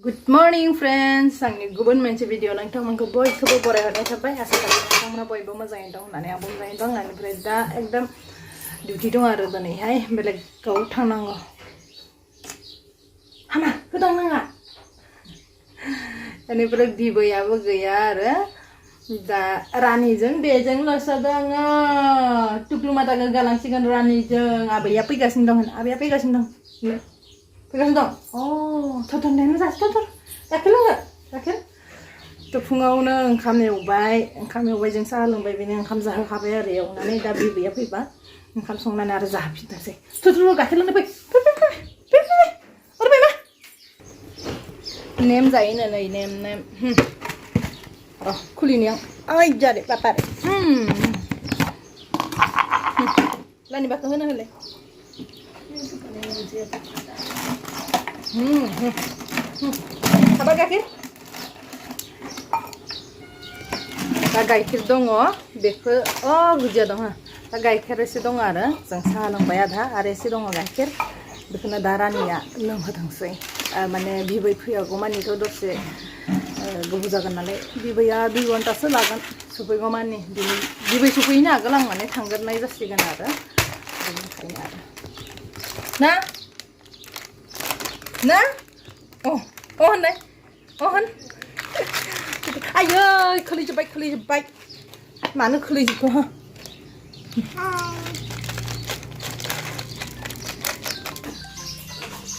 Good morning friends. Angni guबुन मोनसे video नोंथांमोनखौ बयखौबो बरायहरनाय थाबाय आसा खालामो नोंथांमोना बयबो मोजाङै दं होननानै आं मोजाङै दं आंनिफ्राय दा एकदम डिउटि दं आरो दिनैहाय बेलेगाव थांनांगौ हामा होदांनाङा बेनिफ्राय बिबैयाबो गैया आरो दा रानिजों बेजोंल'सो दङ टुक्लुमाटाखौ गालांसिगोन रानिजों आबैया फैगासिनो दं आबैया फैगासिनो दं फैगासिनो दं थर देनो जासै थर गाइखेर लोंगोन गाइखेर थ' फुङावनो ओंखाम एवबाय जों साहा लोंबाय बेनो ओंखाम जाहोखाबाय आरो एवनानै दा बिबैया फैबा ओंखाम संनानै आरो जाहोफिननोसै थर गाइखेर लोंनो फै ओरैबाय मा नेम जायो नै नेम खुलिनि आं ओइ जारे बापारे लानि बाखौ होनो होलाय Apa gaikir? Da gaikir dong beखौ gujiya दं दा गाइखेर एसे दं आरो जों साहा लोंबाय आधा आरो एसे दङ गाइखेर बेखौनो दा रानिया लोंहोथोंसै माने बिबै फैयागौ मानिथ' दसे गोबाव जागोन नालाय बिबैया 2 घन्टासो लागोन सफैगौ मानि बिबै सफैनो आगोल आं माने थांगोरनाय जासिगोन आरो बेनिखायनो आरो ना होननाय होन आयै खोलैजोब्बाय मानो खोलैजोबखो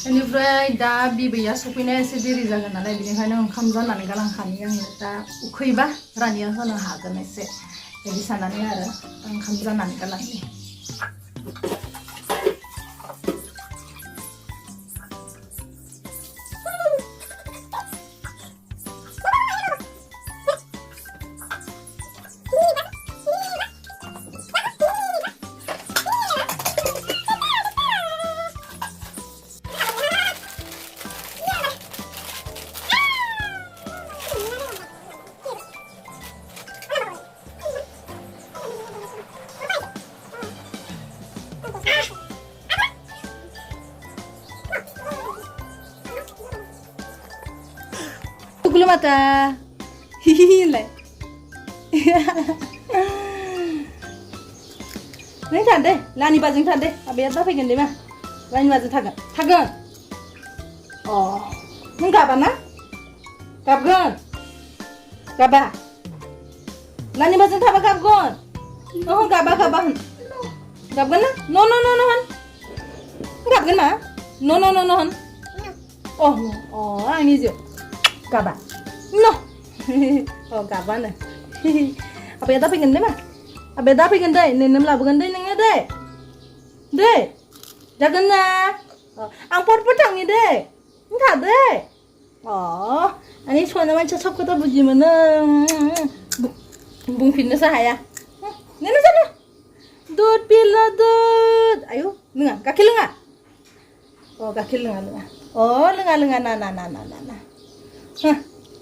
बेनिफ्राय दा बिबैया सफैनाया एसे देरि जागोन नालाय बेनिखायनो ओंखाम जाननानै गालांखानि आङो दा उखैबा रानिया होनो हागोन एसे बिदि साननानै आरो ओंखाम जाननानै गालांनि Tukulumata hihihi neng tade lani bajing tade abe दा फैगोन दे मा lani bajing थागोन नों गाबा ना गाबगोन गाबा lani bajing थाबा गाबगोन गाबा होन गाबगोन ना no होन गाबगोन मा no होन आंनि जिउ गाबा no गाबानो आबैया दा फैगोन दे मा आबैया दा फैगोन दे नोंनो लाबोगोन दे नोङो दे जागोन ना आं फटफट थांनि दे नों थादे आंनि सना मानसिया सब खोथा बुजि मोनो बुंफिननोसो हाया नोंनो जानो दुध पिलो दुध आयु लोङा गाइखेर लोङा गाइखेर लोङा लोङा ना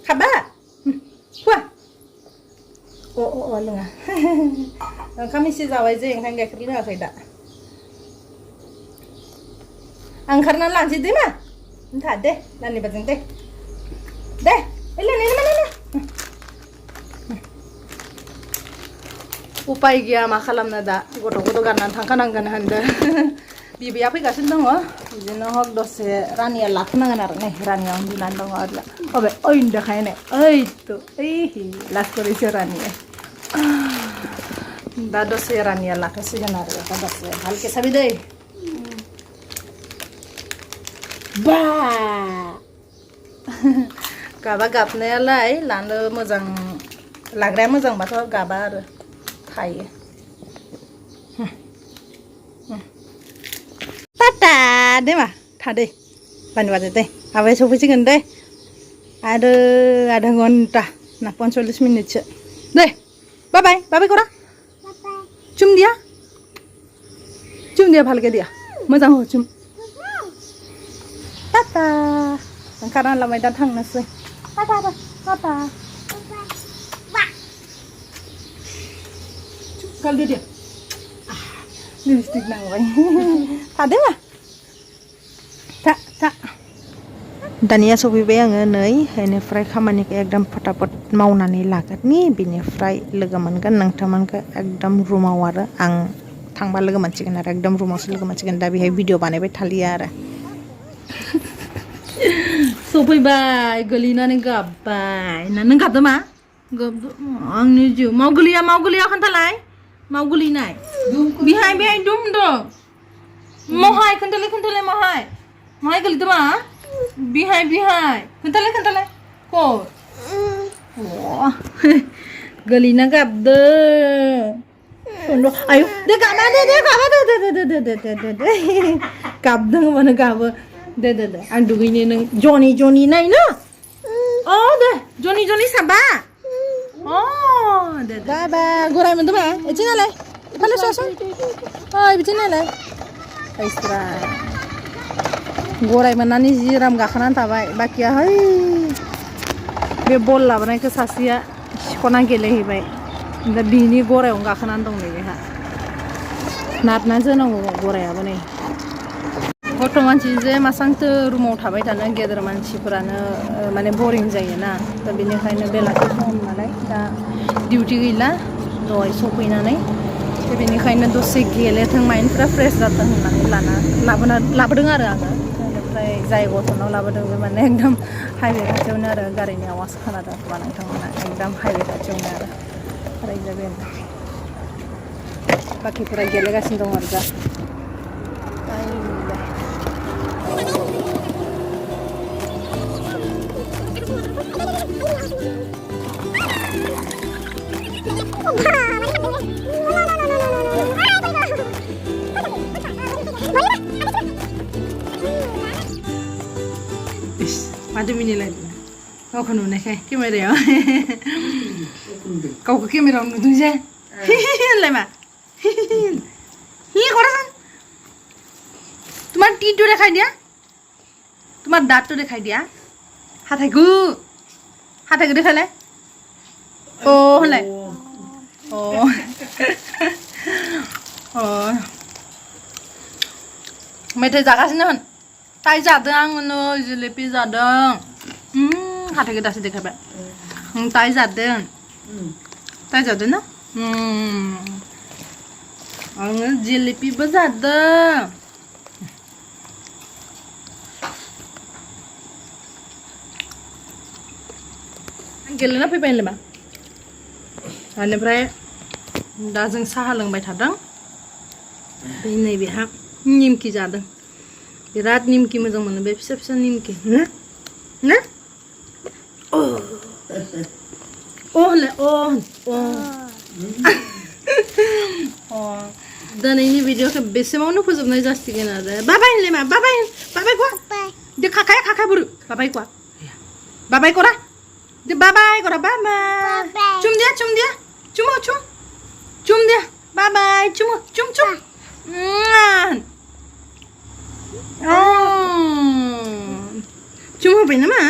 खाबा फुवा लोङा ओंखाम एसे जाबाय जे ओंखायनो गाइखेर लोङाखै दा आं ओंखारनानै लांसै दे मा था दे लानि बाजों दे उपाय गैया मा खालामनो दा गथ' गारनानै थांखानांगोन होनदों बिबैया फैगासिनो दङ बिदिनो हक दसे रानिया लाथ'नांगोन आरो नै रानिया उन्दुनानै दङ आरो अबे उन्दुखाय नै लास्ट करेसो रानिया दा दसे रानिया लाथ'सिगोन आरो दा दसे भालके साबि दै बा गाबा गाबनायालाय लानो मोजां लाग्राया मोजांबाथ' गाबा आरो थायो Tata deh mah, tade, pani baca deh, apa sih fungsinya deh? Ada ngonta, nah 45 menit deh, bye kora, cium dia balik dia, macam ho cium, tata, karena lama datang nasi, tata, kalau dia lipstick nang way. Tade mah. Tak. दानिया सफैबाय आङो नै बेनिफ्राय खामानिखौ एकदम फटाफट मावनानै लागोननि बिनिफ्राय लोगो मोनगोन नोंथांमोनखौ एकदम रुमाव आरो आं थांबा लोगो मोनसिगोन आरो एकदम रुमावसो लोगो मोनसिगोन दा बेहाय भिडिअ बानायबाय थालिया आरो सफैबाय गोलैनानै गाबबाय ना नों गाबदो मा आंनि जिउ माव गोलैया खोन्थालाय माव गोलैनाय बिहाय दुम दं महाय खोन्थालाय महाय गोलैदो मा बिहाय खोन्थालाय क गोलैना गाबदो आयु दे गाबा दे गाबदों माने गाबो दे आं दुगैनो नों जनि नायनो अ दे जनि साबा अ दे बा गराय मोनदो बा एसे नालाय फाले सस ओइ बिदि नालाय आइस्रा गराय मोननानै जि राम गाखोनानै थाबाय बाखिया है बे बल लाबोनायखौ सासेया सिख'ना गेलेहैबाय दा बिनि गरायावनो गाखोनानै दं नै बेहा नारना जोनांगौ गरायाबो नै गथ' मानसि जे मासांथो रुमाव थाबाय थानो गेदेर मानसिफोरानो माने बरिं जायोना दा बेनिखायनो बेलासि सम नालाय दा डिउटि गैला दहाय सफैनानै बेनिखायनो दसे गेलेथों माइन्डफ्रा फ्रेस जाथों होननानै लाबोदों आरो आङो बेनिफ्राय जाय गथ'नाव लाबोदों बे माने एकदम हाइवे खाथियावनो आरो गारिनि आवाज खोनादों खोमा नोंथांमोना एकदम हाइवे खाथियावनो आरो रायजागोन बाखिफोरा गेलेगासिनो दं आरो दा माथो मिनिलायदों गावखौ नुनायखाय केमेरायाव गावखौ केमेरायाव नुदों जे होनलाय मा হি করেছেন তোমার টিটো দেখাই দিয়া তোমার দাঁতটো দেখাই দিয়া হাতাইগু দেখালে ও হলে ও ও मेथाइ जागासिनो होन ताइ जादों आङो नै जिलेपि जादों हाथाइखौ दासो देखायबाय ताइ जादों ना आङो जिलेपिबो जादों गेलेना फैबाय होनलाय मा बेनिफ्राय दा जों साहा लोंबाय थादों नैबेहा निमखि जादों बिराद निमखि मोजां मोनो बे फिसा फिसा निमखि ना अ होनलाय अ दिनैनि भिडिअखौ बेसेबावनो फोजोबनाय जासिगोन आरो बाबाय होनलाय मा बाबाय गवा दे खाखाय बुरु बाबाय गवा बाबाय करा दे बाबाय करा बाबाय चुम दिया चुम दिया बाबाय चुम चुम होबाय नामा